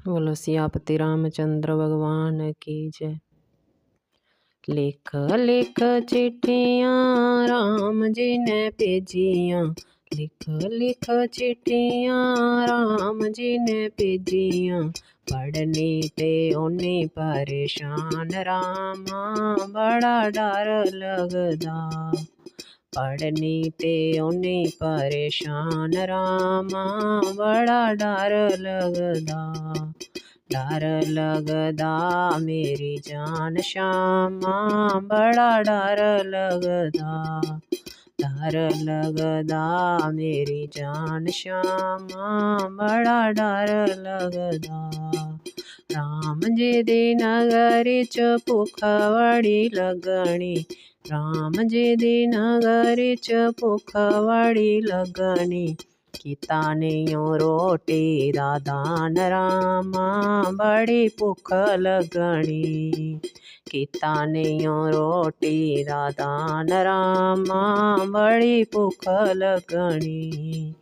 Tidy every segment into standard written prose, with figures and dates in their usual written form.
बोलो सियापति रामचंद्र भगवान की जय। लिख लिख चिट्ठियाँ राम जी ने भेजियाँ, लिख लिख चिट्ठियाँ राम जी ने भेजियाँ। पढ़नी ते उन्नी परेशान रामा बड़ा डर लगदा, पढ़नी ते उन्नी परेशान रामा बड़ा डर लगदा। डर लगदा मेरी जान श्यामा बड़ा डर लगदा, डर लगदा मेरी जान श्यामा बड़ा डर लगदा। राम जी दी नगरी च भुख बड़ी लगनी, राम जी दी नगरी च भुख बड़ी लगनी। कीता नहीं रोटी दा दान रामा बड़ी भुख लगनी, कीता नहीं रोटी दा दान रामा बड़ी भुख लगनी।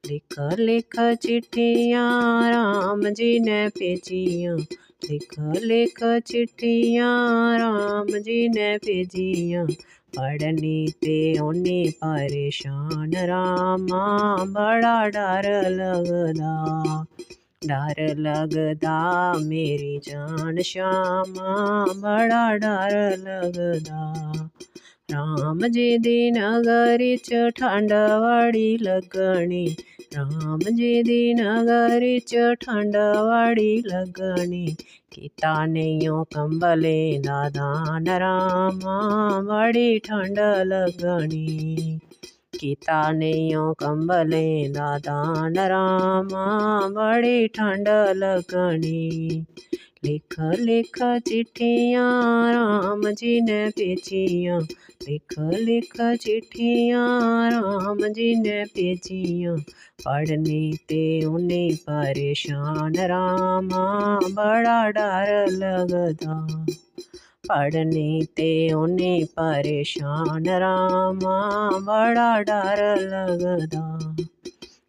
लिख लिख चिट्ठियाँ राम जी ने भेजियाँ, लिख लिख चिट्ठियाँ राम जी ने भेजियाँ। पढ़नी ते उन्नी परेशान रामा बड़ा डर लगदा, डर लगदा मेरी जान श्यामा बड़ा डर लगदा। राम जी दी नगरी च ठंड बड़ी लगनी, राम जी दी नगरी च ठंड बड़ी लगनी। कीता नहीं कंबले दा दान रामा बड़ी ठंड लगनी, कीता नहीं कंबले दा दान रामा बड़ी ठंड लगनी। लिख लिख चिट्ठियाँ राम जी ने भेजियाँ, लिख लिख चिट्ठियाँ राम जी ने भेजियाँ। पढ़नी ते उन्नी परेशान रामा बड़ा डर लगदा, पढ़नी ते उन्नी परेशान रामा बड़ा डर लगदा।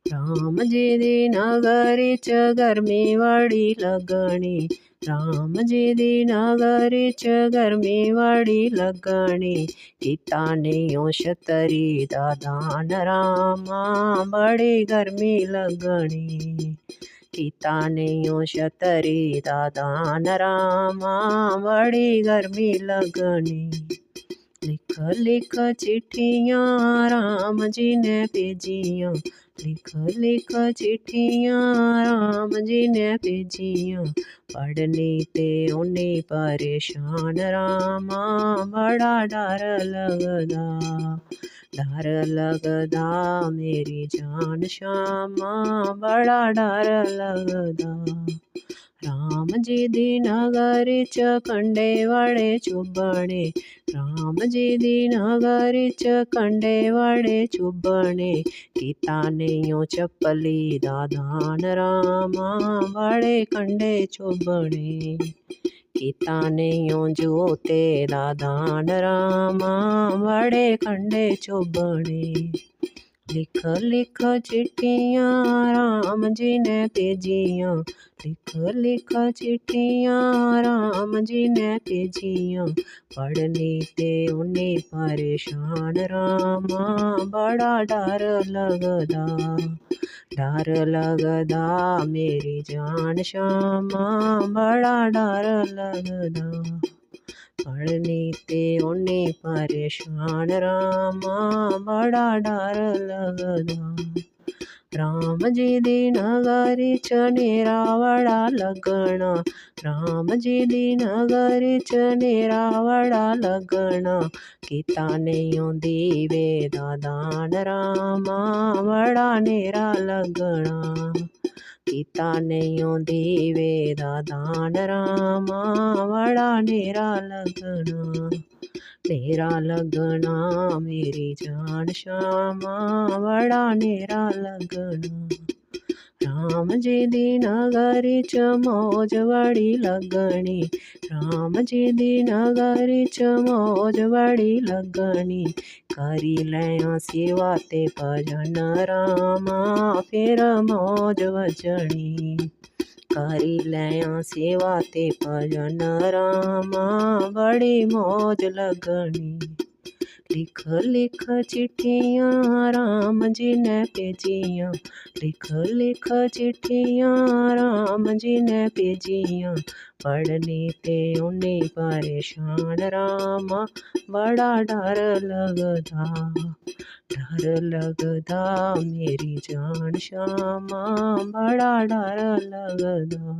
राम जी दी नगरी च गर्मी बड़ी लगनी, राम जी दी नगरी च गर्मी बड़ी लगनी। कीता नहीं छतरी दा दान रामा बड़ी गर्मी लगनी, कीता नहीं छतरी दा दान रामा बड़ी गर्मी लगनी। लिख लिख चिट्ठियाँ राम जी ने भेजियाँ, लिख लिख चिट्ठियाँ राम जी ने भेजियाँ। पढ़नी ते उन्नी परेशान रामा बड़ा डर लगदा, डर लगदा मेरी जान श्यामा बड़ा डर लगदा। राम जी दी नगरी च कंडे बड़े चुभने, राम जी दी नगरी च कंडे बड़े चुभने। कीता नहीं चप्पली दा दान रामा बड़े कंडे चुभने, कीता नहीं जूते दा दान रामा बड़े कंडे चुभने। लिख लिख चिट्ठियाँ राम जी ने भेजियाँ, लिख लिख चिट्ठियाँ राम जी ने भेजियाँ। पढ़नी ते उन्नी परेशान रामा बड़ा डर लगदा, डर लगदा मेरी जान श्यामा बड़ा डर लगदा। पढ़नी ते उन्नी परेशान रामा बड़ा डर लगदा। राम जी दी नगरी च नेरा बड़ा लगना, राम जी दी नगरी च नेरा बड़ा लगना। कीता नहीं दीवे दा दान रामा बड़ा नेरा लगना, कीता नहीं दीवे दा दान रामा बड़ा नेरा लगना। नेरा लगना मेरी जान श्यामा बड़ा नेरा लगना। राम जी दी नगरी च मौज बड़ी लगनी, राम जी दी नगरी च मौज बड़ी लगनी। करी लैं सेवा ते भजन रामा फिर मौज वजनी, करी लैं सेवा ते भजन रामा बड़ी मौज लगनी। लिख लिख चिट्ठियाँ राम जी ने भेजियाँ, लिख लिख चिट्ठियाँ राम जी ने भेजियाँ, पढ़ने ते उन्हें परेशान रामा बड़ा डर लगदा, डर लगदा मेरी जान श्यामा बड़ा डर लगदा।